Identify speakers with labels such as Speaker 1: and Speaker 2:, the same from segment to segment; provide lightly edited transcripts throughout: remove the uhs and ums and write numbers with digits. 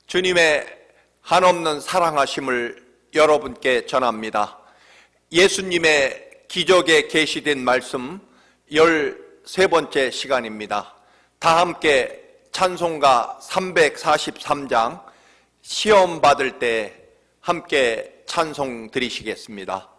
Speaker 1: 주님의 한없는 사랑하심을 여러분께 전합니다. 예수님의 기적에 계시된 말씀 13번째 시간입니다. 다 함께 찬송가 343장 시험 받을 때 함께 찬송 드리시겠습니다.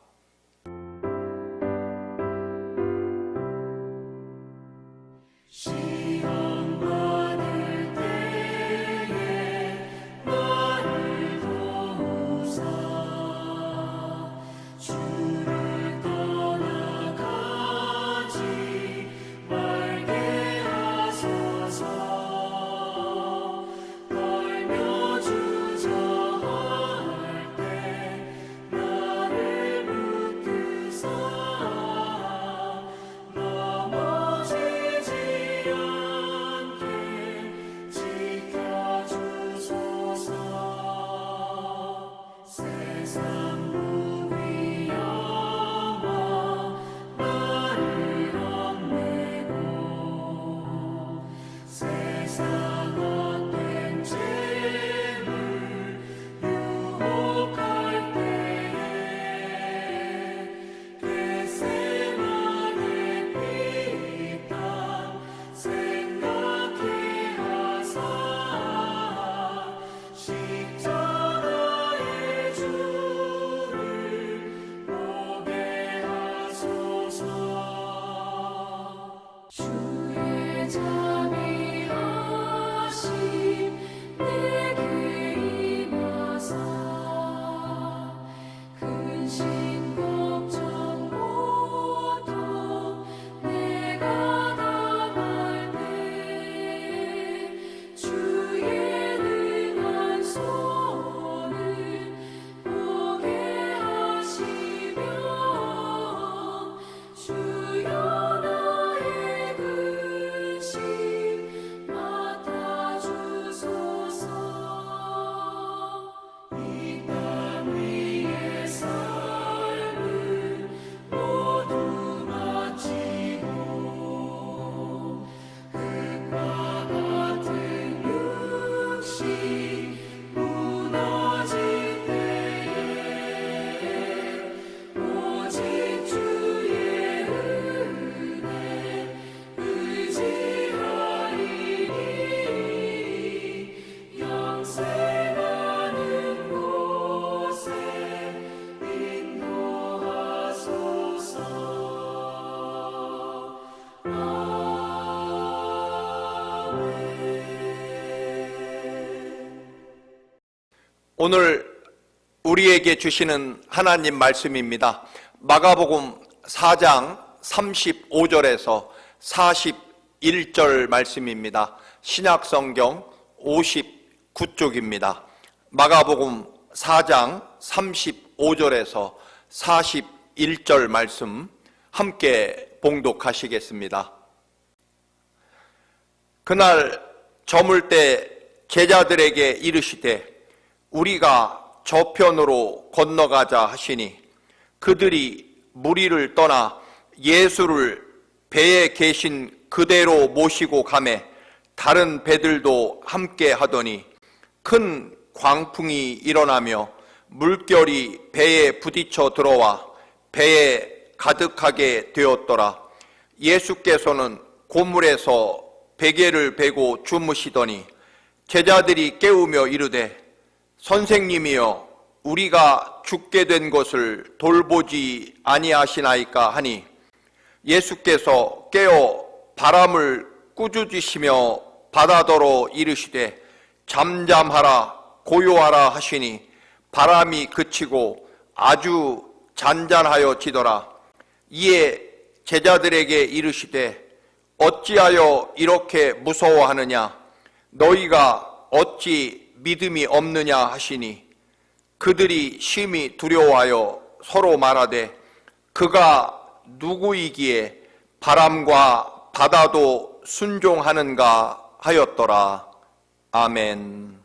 Speaker 1: 오늘 우리에게 주시는 하나님 말씀입니다. 마가복음 4장 35절에서 41절 말씀입니다. 신약성경 59쪽입니다. 마가복음 4장 35절에서 41절 말씀 함께 봉독하시겠습니다. 그날 저물 때 제자들에게 이르시되 우리가 저편으로 건너가자 하시니 그들이 무리를 떠나 예수를 배에 계신 그대로 모시고 가매 다른 배들도 함께 하더니 큰 광풍이 일어나며 물결이 배에 부딪혀 들어와 배에 가득하게 되었더라. 예수께서는 고물에서 베개를 베고 주무시더니 제자들이 깨우며 이르되 선생님이여 우리가 죽게 된 것을 돌보지 아니하시나이까 하니 예수께서 깨어 바람을 꾸짖으시며 바다더러 이르시되 잠잠하라 고요하라 하시니 바람이 그치고 아주 잔잔하여지더라. 이에 제자들에게 이르시되 어찌하여 이렇게 무서워하느냐 너희가 어찌 믿음이 없느냐 하시니 그들이 심히 두려워하여 서로 말하되 그가 누구이기에 바람과 바다도 순종하는가 하였더라. 아멘.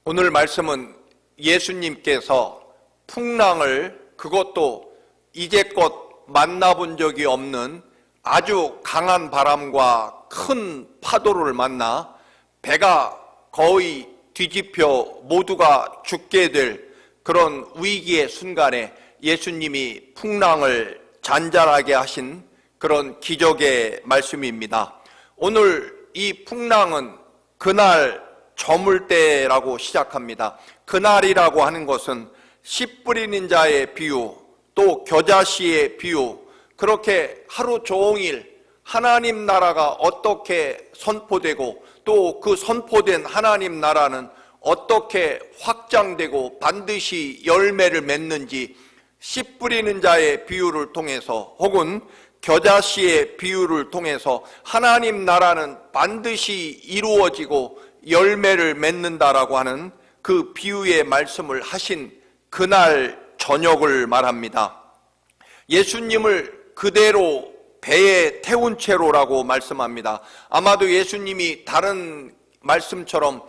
Speaker 1: 오늘 말씀은 예수님께서 풍랑을, 그것도 이제껏 만나본 적이 없는 아주 강한 바람과 큰 파도를 만나 배가 거의 뒤집혀 모두가 죽게 될 그런 위기의 순간에 예수님이 풍랑을 잔잔하게 하신 그런 기적의 말씀입니다. 오늘 이 풍랑은 그날 저물 때라고 시작합니다. 그날이라고 하는 것은 씨 뿌리는 자의 비유, 또 겨자씨의 비유, 그렇게 하루 종일 하나님 나라가 어떻게 선포되고 또 그 선포된 하나님 나라는 어떻게 확장되고 반드시 열매를 맺는지 씨 뿌리는 자의 비유를 통해서 혹은 겨자씨의 비유를 통해서 하나님 나라는 반드시 이루어지고 열매를 맺는다라고 하는 그 비유의 말씀을 하신 그날 저녁을 말합니다. 예수님을 그대로 배에 태운 채로라고 말씀합니다. 아마도 예수님이 다른 말씀처럼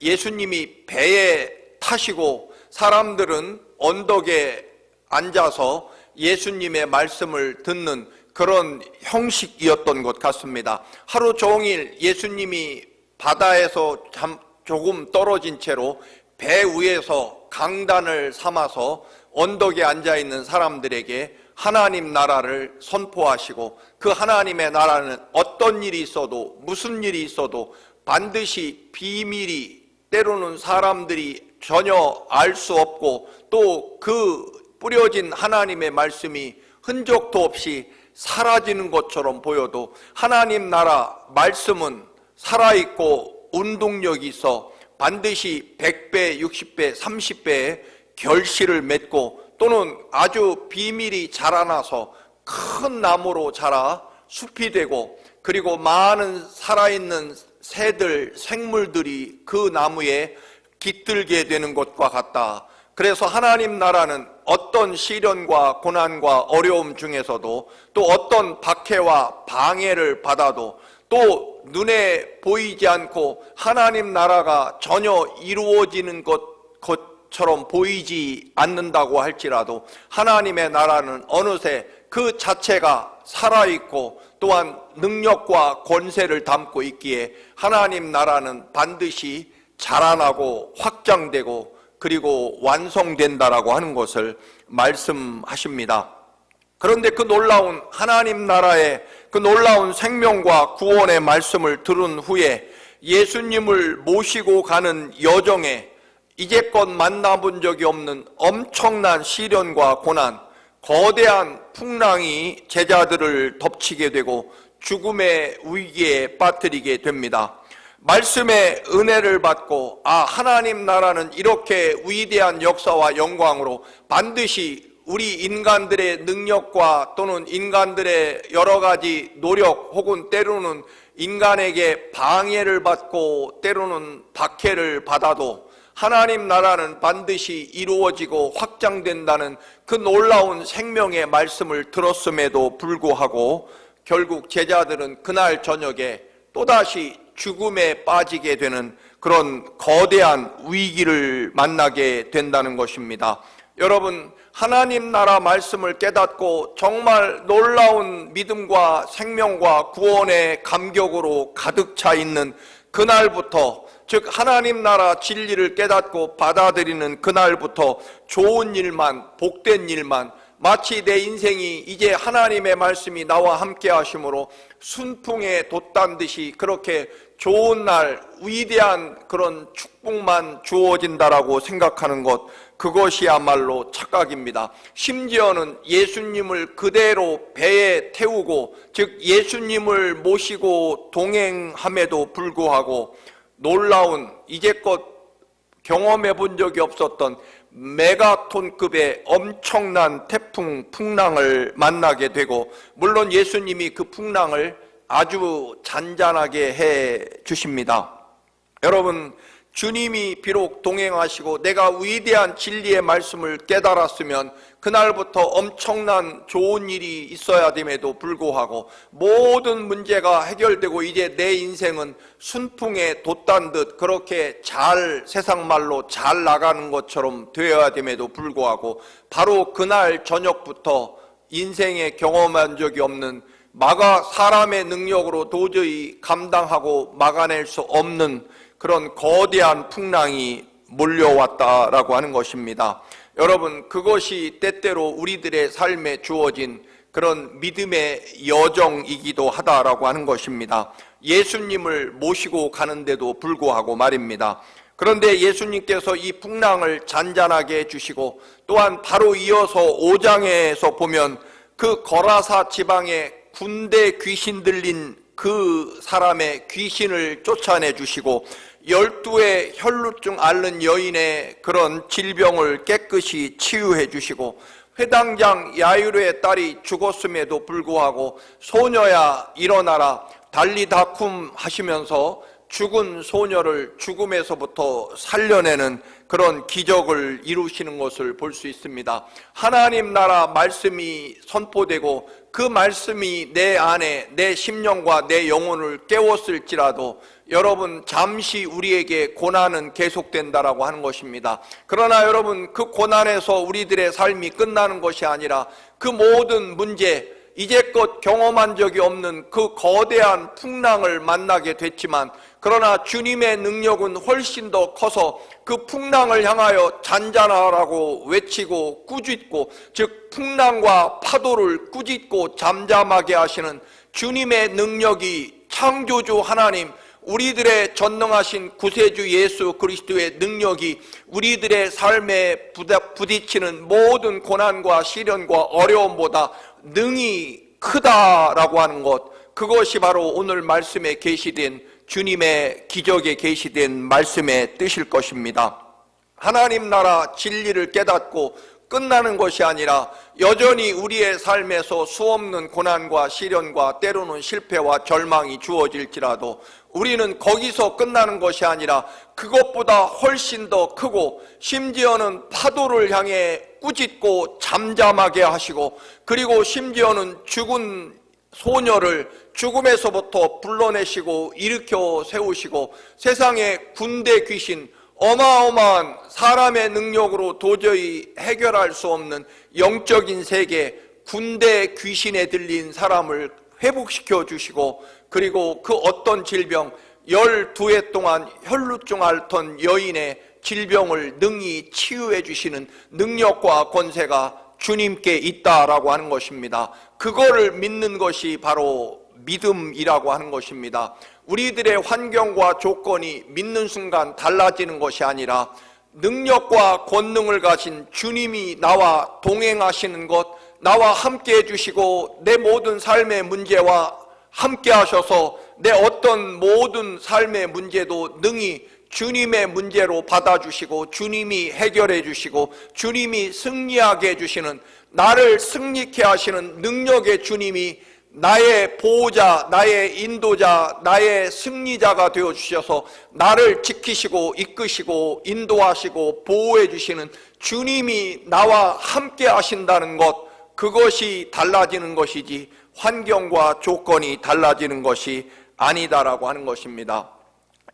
Speaker 1: 예수님이 배에 타시고 사람들은 언덕에 앉아서 예수님의 말씀을 듣는 그런 형식이었던 것 같습니다. 하루 종일 예수님이 바다에서 조금 떨어진 채로 배 위에서 강단을 삼아서 언덕에 앉아있는 사람들에게 하나님 나라를 선포하시고 그 하나님의 나라는 어떤 일이 있어도 무슨 일이 있어도 반드시 비밀이 때로는 사람들이 전혀 알 수 없고 또 그 뿌려진 하나님의 말씀이 흔적도 없이 사라지는 것처럼 보여도 하나님 나라 말씀은 살아있고 운동력이 있어 반드시 100배, 60배, 30배의 결실을 맺고 또는 아주 비밀이 자라나서 큰 나무로 자라 숲이 되고 그리고 많은 살아있는 새들, 생물들이 그 나무에 깃들게 되는 것과 같다. 그래서 하나님 나라는 어떤 시련과 고난과 어려움 중에서도 또 어떤 박해와 방해를 받아도 또 눈에 보이지 않고 하나님 나라가 전혀 이루어지는 것처럼 보이지 않는다고 할지라도 하나님의 나라는 어느새 그 자체가 살아있고 또한 능력과 권세를 담고 있기에 하나님 나라는 반드시 자라나고 확장되고 그리고 완성된다라고 하는 것을 말씀하십니다. 그런데 그 놀라운 하나님 나라의 그 놀라운 생명과 구원의 말씀을 들은 후에 예수님을 모시고 가는 여정에 이제껏 만나본 적이 없는 엄청난 시련과 고난, 거대한 풍랑이 제자들을 덮치게 되고 죽음의 위기에 빠뜨리게 됩니다. 말씀의 은혜를 받고 하나님 나라는 이렇게 위대한 역사와 영광으로 반드시 우리 인간들의 능력과 또는 인간들의 여러 가지 노력 혹은 때로는 인간에게 방해를 받고 때로는 박해를 받아도 하나님 나라는 반드시 이루어지고 확장된다는 그 놀라운 생명의 말씀을 들었음에도 불구하고 결국 제자들은 그날 저녁에 또다시 죽음에 빠지게 되는 그런 거대한 위기를 만나게 된다는 것입니다. 여러분, 하나님 나라 말씀을 깨닫고 정말 놀라운 믿음과 생명과 구원의 감격으로 가득 차 있는 그날부터, 즉 하나님 나라 진리를 깨닫고 받아들이는 그날부터 좋은 일만, 복된 일만, 마치 내 인생이 이제 하나님의 말씀이 나와 함께 하심으로 순풍에 돛단 듯이 그렇게 좋은 날, 위대한 그런 축복만 주어진다라고 생각하는 것, 그것이야말로 착각입니다. 심지어는 예수님을 그대로 배에 태우고, 즉 예수님을 모시고 동행함에도 불구하고 놀라운, 이제껏 경험해 본 적이 없었던 메가톤급의 엄청난 태풍, 풍랑을 만나게 되고, 물론 예수님이 그 풍랑을 아주 잔잔하게 해 주십니다. 여러분, 주님이 비록 동행하시고 내가 위대한 진리의 말씀을 깨달았으면 그날부터 엄청난 좋은 일이 있어야 됨에도 불구하고 모든 문제가 해결되고 이제 내 인생은 순풍에 돛단 듯 그렇게 잘, 세상 말로 잘 나가는 것처럼 되어야 됨에도 불구하고 바로 그날 저녁부터 인생에 경험한 적이 없는 사람의 능력으로 도저히 감당하고 막아낼 수 없는 그런 거대한 풍랑이 몰려왔다라고 하는 것입니다. 여러분, 그것이 때때로 우리들의 삶에 주어진 그런 믿음의 여정이기도 하다라고 하는 것입니다. 예수님을 모시고 가는데도 불구하고 말입니다. 그런데 예수님께서 이 풍랑을 잔잔하게 해주시고, 또한 바로 이어서 5장에서 보면 그 거라사 지방에 군대 귀신 들린 그 사람의 귀신을 쫓아내 주시고, 12의 혈루증 앓는 여인의 그런 질병을 깨끗이 치유해 주시고, 회당장 야이로의 딸이 죽었음에도 불구하고 소녀야 일어나라 달리다쿰 하시면서 죽은 소녀를 죽음에서부터 살려내는 그런 기적을 이루시는 것을 볼 수 있습니다. 하나님 나라 말씀이 선포되고 그 말씀이 내 안에 내 심령과 내 영혼을 깨웠을지라도 여러분, 잠시 우리에게 고난은 계속된다라고 하는 것입니다. 그러나 여러분, 그 고난에서 우리들의 삶이 끝나는 것이 아니라 그 모든 문제, 이제껏 경험한 적이 없는 그 거대한 풍랑을 만나게 됐지만, 그러나 주님의 능력은 훨씬 더 커서 그 풍랑을 향하여 잔잔하라고 외치고 꾸짖고, 즉 풍랑과 파도를 꾸짖고 잠잠하게 하시는 주님의 능력이, 창조주 하나님, 우리들의 전능하신 구세주 예수 그리스도의 능력이 우리들의 삶에 부딪히는 모든 고난과 시련과 어려움보다 능히 크다라고 하는 것, 그것이 바로 오늘 말씀에 계시된 주님의 기적에 계시된 말씀의 뜻일 것입니다. 하나님 나라 진리를 깨닫고 끝나는 것이 아니라 여전히 우리의 삶에서 수없는 고난과 시련과 때로는 실패와 절망이 주어질지라도 우리는 거기서 끝나는 것이 아니라 그것보다 훨씬 더 크고, 심지어는 파도를 향해 꾸짖고 잠잠하게 하시고, 그리고 심지어는 죽은 소녀를 죽음에서부터 불러내시고 일으켜 세우시고, 세상의 군대 귀신, 어마어마한 사람의 능력으로 도저히 해결할 수 없는 영적인 세계, 군대 귀신에 들린 사람을 회복시켜 주시고, 그리고 그 어떤 질병, 12해 동안 혈루증 앓던 여인의 질병을 능히 치유해 주시는 능력과 권세가 주님께 있다라고 하는 것입니다. 그거를 믿는 것이 바로 믿음이라고 하는 것입니다. 우리들의 환경과 조건이 믿는 순간 달라지는 것이 아니라 능력과 권능을 가진 주님이 나와 동행하시는 것, 나와 함께 해주시고 내 모든 삶의 문제와 함께 하셔서 내 어떤 모든 삶의 문제도 능히 주님의 문제로 받아주시고 주님이 해결해 주시고 주님이 승리하게 해주시는, 나를 승리케 하시는 능력의 주님이 나의 보호자, 나의 인도자, 나의 승리자가 되어주셔서 나를 지키시고 이끄시고 인도하시고 보호해 주시는 주님이 나와 함께 하신다는 것, 그것이 달라지는 것이지 환경과 조건이 달라지는 것이 아니다라고 하는 것입니다.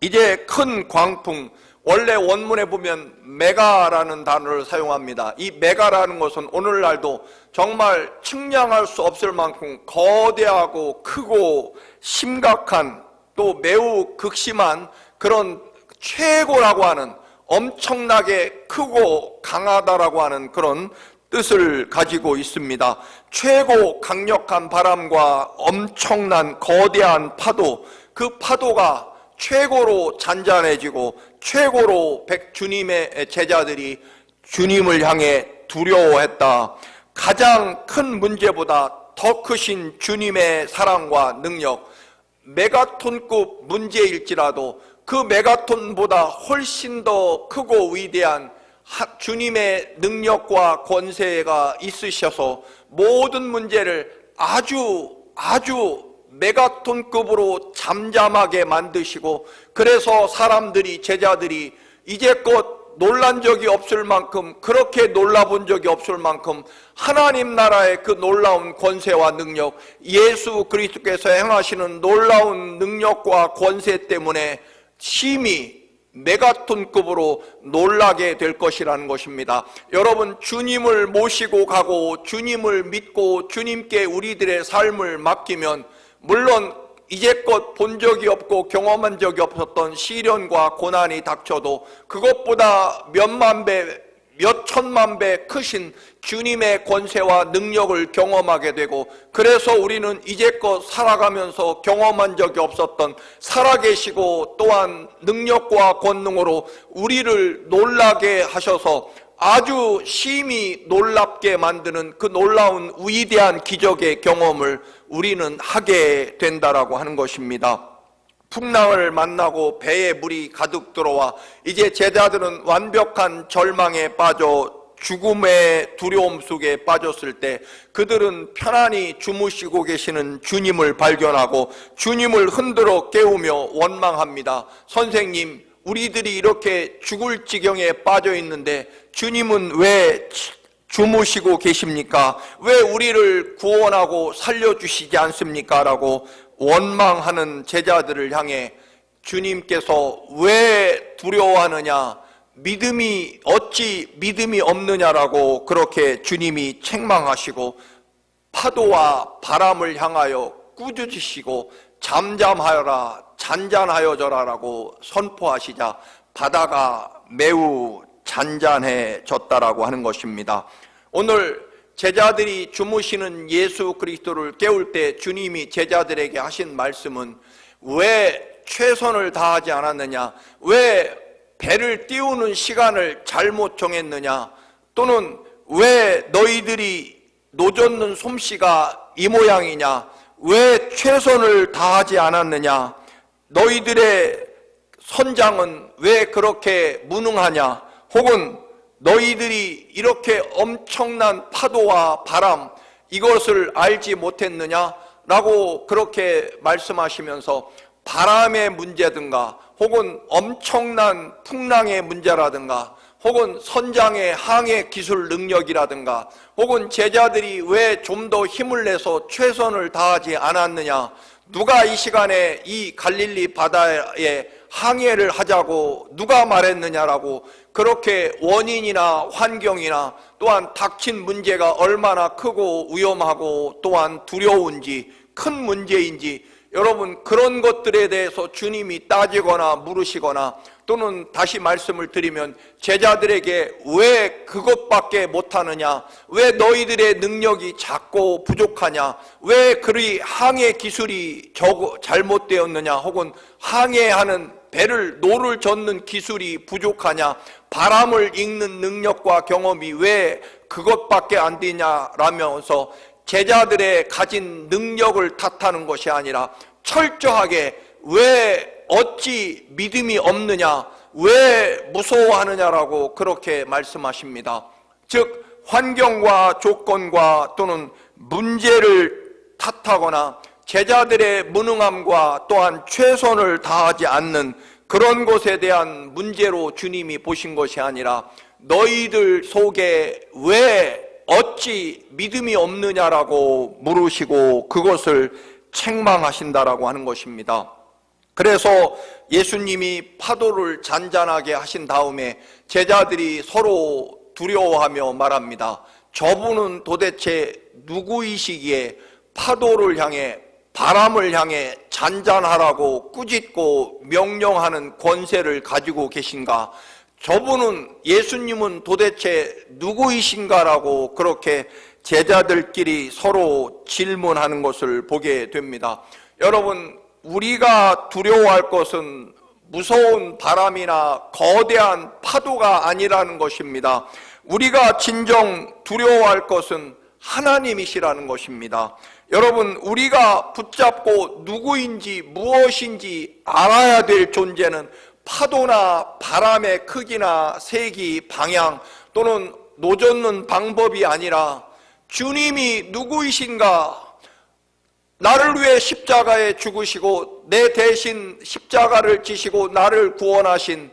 Speaker 1: 이제 큰 광풍, 원래 원문에 보면 메가라는 단어를 사용합니다. 이 메가라는 것은 오늘날도 정말 측량할 수 없을 만큼 거대하고 크고 심각한, 또 매우 극심한 그런 최고라고 하는, 엄청나게 크고 강하다라고 하는 그런 뜻을 가지고 있습니다. 최고 강력한 바람과 엄청난 거대한 파도, 그 파도가 최고로 잔잔해지고 최고로 주님의 제자들이 주님을 향해 두려워했다. 가장 큰 문제보다 더 크신 주님의 사랑과 능력, 메가톤급 문제일지라도 그 메가톤보다 훨씬 더 크고 위대한 주님의 능력과 권세가 있으셔서 모든 문제를 아주 메가톤급으로 잠잠하게 만드시고, 그래서 사람들이, 제자들이 이제껏 놀란 적이 없을 만큼, 그렇게 놀라본 적이 없을 만큼 하나님 나라의 그 놀라운 권세와 능력, 예수 그리스도께서 행하시는 놀라운 능력과 권세 때문에 심히 메가톤급으로 놀라게 될 것이라는 것입니다. 여러분, 주님을 모시고 가고 주님을 믿고 주님께 우리들의 삶을 맡기면, 물론 이제껏 본 적이 없고 경험한 적이 없었던 시련과 고난이 닥쳐도 그것보다 몇만 배, 몇 천만 배 크신 주님의 권세와 능력을 경험하게 되고, 그래서 우리는 이제껏 살아가면서 경험한 적이 없었던 살아계시고 또한 능력과 권능으로 우리를 놀라게 하셔서 아주 심히 놀랍게 만드는 그 놀라운 위대한 기적의 경험을 우리는 하게 된다라고 하는 것입니다. 풍랑을 만나고 배에 물이 가득 들어와 이제 제자들은 완벽한 절망에 빠져 죽음의 두려움 속에 빠졌을 때 그들은 편안히 주무시고 계시는 주님을 발견하고 주님을 흔들어 깨우며 원망합니다. 선생님, 우리들이 이렇게 죽을 지경에 빠져 있는데 주님은 왜 주무시고 계십니까? 왜 우리를 구원하고 살려주시지 않습니까? 라고 원망하는 제자들을 향해 주님께서 왜 두려워하느냐, 어찌 믿음이 없느냐라고 그렇게 주님이 책망하시고 파도와 바람을 향하여 꾸짖으시고 잠잠하여라, 잔잔하여져라라고 선포하시자 바다가 매우 잔잔해졌다라고 하는 것입니다. 오늘 제자들이 주무시는 예수 그리스도를 깨울 때 주님이 제자들에게 하신 말씀은 왜 최선을 다하지 않았느냐, 왜 배를 띄우는 시간을 잘못 정했느냐, 또는 왜 너희들이 노젓는 솜씨가 이 모양이냐, 왜 최선을 다하지 않았느냐, 너희들의 선장은 왜 그렇게 무능하냐, 혹은 너희들이 이렇게 엄청난 파도와 바람 이것을 알지 못했느냐 라고 그렇게 말씀하시면서 바람의 문제든가 혹은 엄청난 풍랑의 문제라든가 혹은 선장의 항해 기술 능력이라든가 혹은 제자들이 왜 좀 더 힘을 내서 최선을 다하지 않았느냐, 누가 이 시간에 이 갈릴리 바다에 항해를 하자고 누가 말했느냐라고 그렇게 원인이나 환경이나 또한 닥친 문제가 얼마나 크고 위험하고 또한 두려운지 큰 문제인지 여러분 그런 것들에 대해서 주님이 따지거나 물으시거나 또는 다시 말씀을 드리면 제자들에게 왜 그것밖에 못하느냐, 왜 너희들의 능력이 작고 부족하냐, 왜 그리 항해 기술이 잘못되었느냐, 혹은 항해하는 배를 노를 젓는 기술이 부족하냐, 바람을 읽는 능력과 경험이 왜 그것밖에 안 되냐라면서 제자들의 가진 능력을 탓하는 것이 아니라 철저하게 왜 어찌 믿음이 없느냐, 왜 무서워하느냐라고 그렇게 말씀하십니다. 즉 환경과 조건과 또는 문제를 탓하거나 제자들의 무능함과 또한 최선을 다하지 않는 그런 것에 대한 문제로 주님이 보신 것이 아니라 너희들 속에 왜 어찌 믿음이 없느냐라고 물으시고 그것을 책망하신다라고 하는 것입니다. 그래서 예수님이 파도를 잔잔하게 하신 다음에 제자들이 서로 두려워하며 말합니다. 저분은 도대체 누구이시기에 파도를 향해 바람을 향해 잔잔하라고 꾸짖고 명령하는 권세를 가지고 계신가? 저분은 예수님은 도대체 누구이신가라고 그렇게 제자들끼리 서로 질문하는 것을 보게 됩니다. 여러분, 우리가 두려워할 것은 무서운 바람이나 거대한 파도가 아니라는 것입니다. 우리가 진정 두려워할 것은 하나님이시라는 것입니다. 여러분, 우리가 붙잡고 누구인지 무엇인지 알아야 될 존재는 파도나 바람의 크기나 색이 방향 또는 노젓는 방법이 아니라 주님이 누구이신가, 나를 위해 십자가에 죽으시고 내 대신 십자가를 지시고 나를 구원하신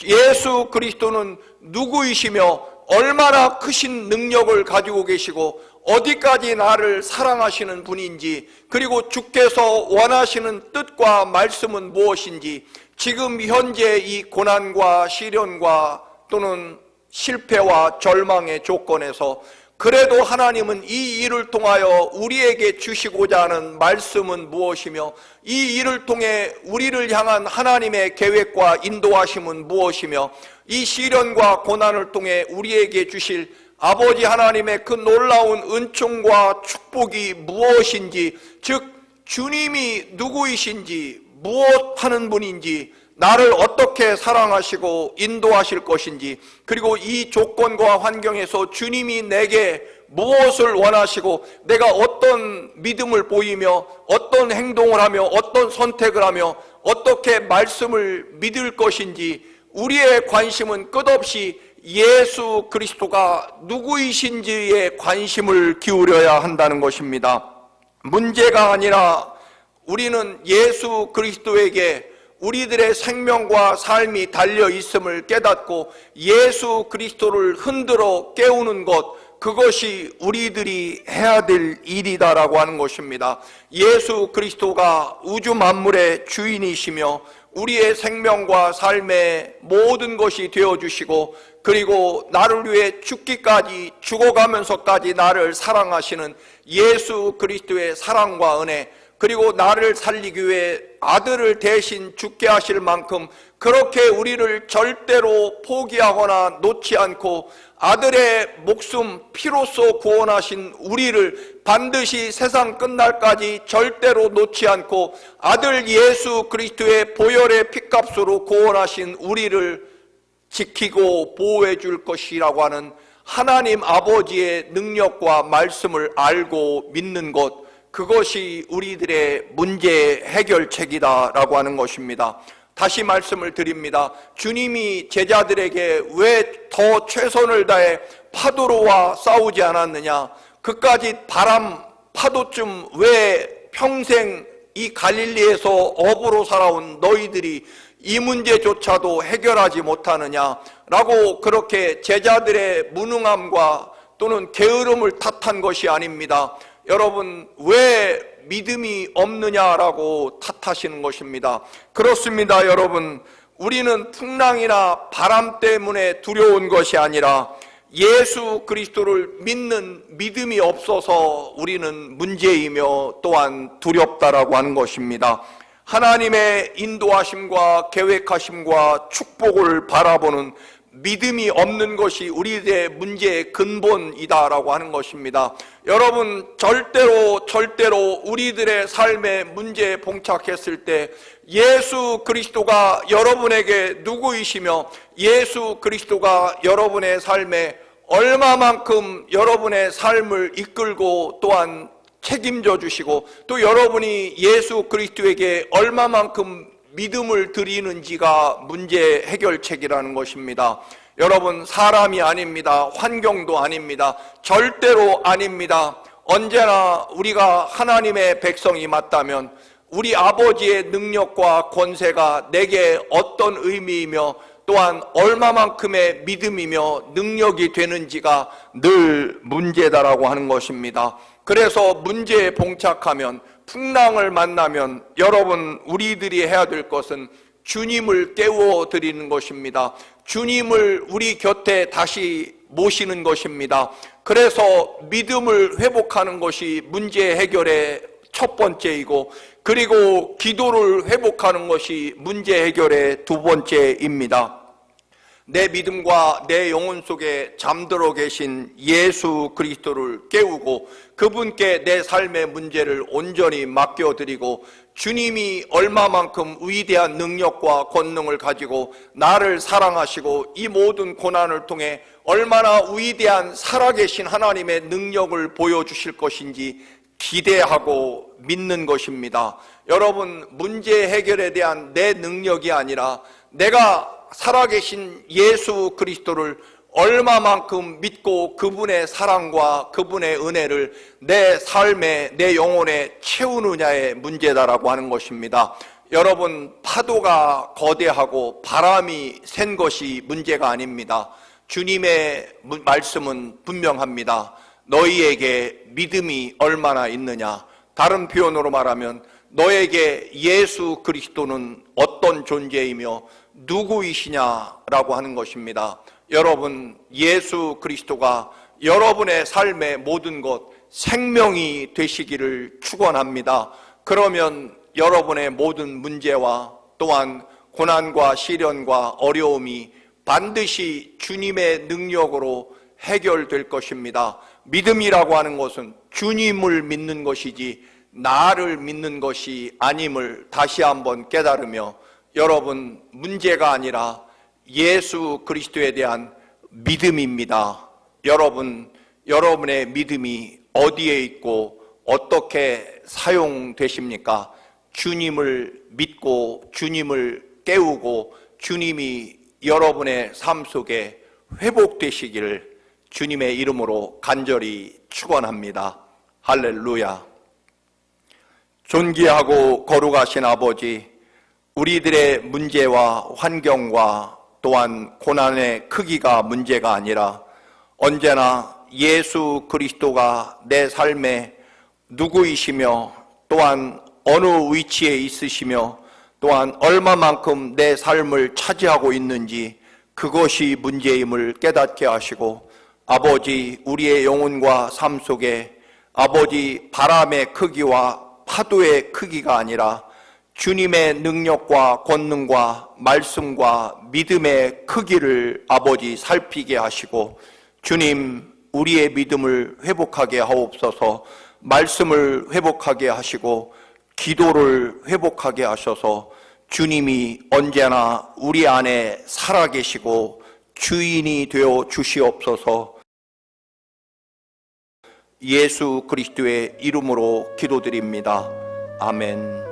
Speaker 1: 예수 그리스도는 누구이시며 얼마나 크신 능력을 가지고 계시고 어디까지 나를 사랑하시는 분인지, 그리고 주께서 원하시는 뜻과 말씀은 무엇인지, 지금 현재 이 고난과 시련과 또는 실패와 절망의 조건에서 그래도 하나님은 이 일을 통하여 우리에게 주시고자 하는 말씀은 무엇이며 이 일을 통해 우리를 향한 하나님의 계획과 인도하심은 무엇이며 이 시련과 고난을 통해 우리에게 주실 아버지 하나님의 그 놀라운 은총과 축복이 무엇인지, 즉 주님이 누구이신지, 무엇 하는 분인지, 나를 어떻게 사랑하시고 인도하실 것인지, 그리고 이 조건과 환경에서 주님이 내게 무엇을 원하시고 내가 어떤 믿음을 보이며 어떤 행동을 하며 어떤 선택을 하며 어떻게 말씀을 믿을 것인지, 우리의 관심은 끝없이 예수 그리스도가 누구이신지에 관심을 기울여야 한다는 것입니다. 문제가 아니라 우리는 예수 그리스도에게 우리들의 생명과 삶이 달려 있음을 깨닫고 예수 그리스도를 흔들어 깨우는 것, 그것이 우리들이 해야 될 일이다라고 하는 것입니다. 예수 그리스도가 우주 만물의 주인이시며 우리의 생명과 삶의 모든 것이 되어주시고, 그리고 나를 위해 죽기까지, 죽어가면서까지 나를 사랑하시는 예수 그리스도의 사랑과 은혜, 그리고 나를 살리기 위해 아들을 대신 죽게 하실 만큼 그렇게 우리를 절대로 포기하거나 놓지 않고 아들의 목숨 피로써 구원하신 우리를 반드시 세상 끝날까지 절대로 놓지 않고 아들 예수 그리스도의 보혈의 피값으로 구원하신 우리를 지키고 보호해 줄 것이라고 하는 하나님 아버지의 능력과 말씀을 알고 믿는 것, 그것이 우리들의 문제 해결책이다라고 하는 것입니다. 다시 말씀을 드립니다. 주님이 제자들에게 왜 더 최선을 다해 파도로와 싸우지 않았느냐? 그까짓 바람, 파도쯤 왜 평생 이 갈릴리에서 어부로 살아온 너희들이 이 문제조차도 해결하지 못하느냐? 라고 그렇게 제자들의 무능함과 또는 게으름을 탓한 것이 아닙니다. 여러분, 왜 믿음이 없느냐라고 탓하시는 것입니다. 그렇습니다, 여러분. 우리는 풍랑이나 바람 때문에 두려운 것이 아니라 예수 그리스도를 믿는 믿음이 없어서 우리는 문제이며 또한 두렵다라고 하는 것입니다. 하나님의 인도하심과 계획하심과 축복을 바라보는 믿음이 없는 것이 우리의 문제의 근본이다라고 하는 것입니다. 여러분, 절대로 우리들의 삶의 문제에 봉착했을 때 예수 그리스도가 여러분에게 누구이시며 예수 그리스도가 여러분의 삶에 얼마만큼 여러분의 삶을 이끌고 또한 책임져 주시고 또 여러분이 예수 그리스도에게 얼마만큼 믿음을 드리는지가 문제 해결책이라는 것입니다. 여러분, 사람이 아닙니다. 환경도 아닙니다. 절대로 아닙니다. 언제나 우리가 하나님의 백성이 맞다면 우리 아버지의 능력과 권세가 내게 어떤 의미이며 또한 얼마만큼의 믿음이며 능력이 되는지가 늘 문제다라고 하는 것입니다. 그래서 문제에 봉착하면, 풍랑을 만나면 여러분, 우리들이 해야 될 것은 주님을 깨워 드리는 것입니다. 주님을 우리 곁에 다시 모시는 것입니다. 그래서 믿음을 회복하는 것이 문제 해결의 첫 번째이고, 그리고 기도를 회복하는 것이 문제 해결의 두 번째입니다. 내 믿음과 내 영혼 속에 잠들어 계신 예수 그리스도를 깨우고 그분께 내 삶의 문제를 온전히 맡겨드리고 주님이 얼마만큼 위대한 능력과 권능을 가지고 나를 사랑하시고 이 모든 고난을 통해 얼마나 위대한 살아계신 하나님의 능력을 보여주실 것인지 기대하고 믿는 것입니다. 여러분, 문제 해결에 대한 내 능력이 아니라 내가 살아계신 예수 그리스도를 얼마만큼 믿고 그분의 사랑과 그분의 은혜를 내 삶에, 내 영혼에 채우느냐의 문제다라고 하는 것입니다. 여러분, 파도가 거대하고 바람이 센 것이 문제가 아닙니다. 주님의 말씀은 분명합니다. 너희에게 믿음이 얼마나 있느냐. 다른 표현으로 말하면 너에게 예수 그리스도는 어떤 존재이며 누구이시냐라고 하는 것입니다. 여러분, 예수 그리스도가 여러분의 삶의 모든 것 생명이 되시기를 축원합니다. 그러면 여러분의 모든 문제와 또한 고난과 시련과 어려움이 반드시 주님의 능력으로 해결될 것입니다. 믿음이라고 하는 것은 주님을 믿는 것이지 나를 믿는 것이 아님을 다시 한번 깨달으며, 여러분, 문제가 아니라 예수 그리스도에 대한 믿음입니다. 여러분의 믿음이 어디에 있고 어떻게 사용되십니까? 주님을 믿고 주님을 깨우고 주님이 여러분의 삶 속에 회복되시기를 주님의 이름으로 간절히 축원합니다. 할렐루야. 존귀하고 거룩하신 아버지, 우리들의 문제와 환경과 또한 고난의 크기가 문제가 아니라 언제나 예수 그리스도가 내 삶의 누구이시며 또한 어느 위치에 있으시며 또한 얼마만큼 내 삶을 차지하고 있는지 그것이 문제임을 깨닫게 하시고, 아버지, 우리의 영혼과 삶 속에 아버지 바람의 크기와 파도의 크기가 아니라 주님의 능력과 권능과 말씀과 믿음의 크기를 아버지 살피게 하시고, 주님, 우리의 믿음을 회복하게 하옵소서. 말씀을 회복하게 하시고 기도를 회복하게 하셔서 주님이 언제나 우리 안에 살아계시고 주인이 되어 주시옵소서. 예수 그리스도의 이름으로 기도드립니다. 아멘.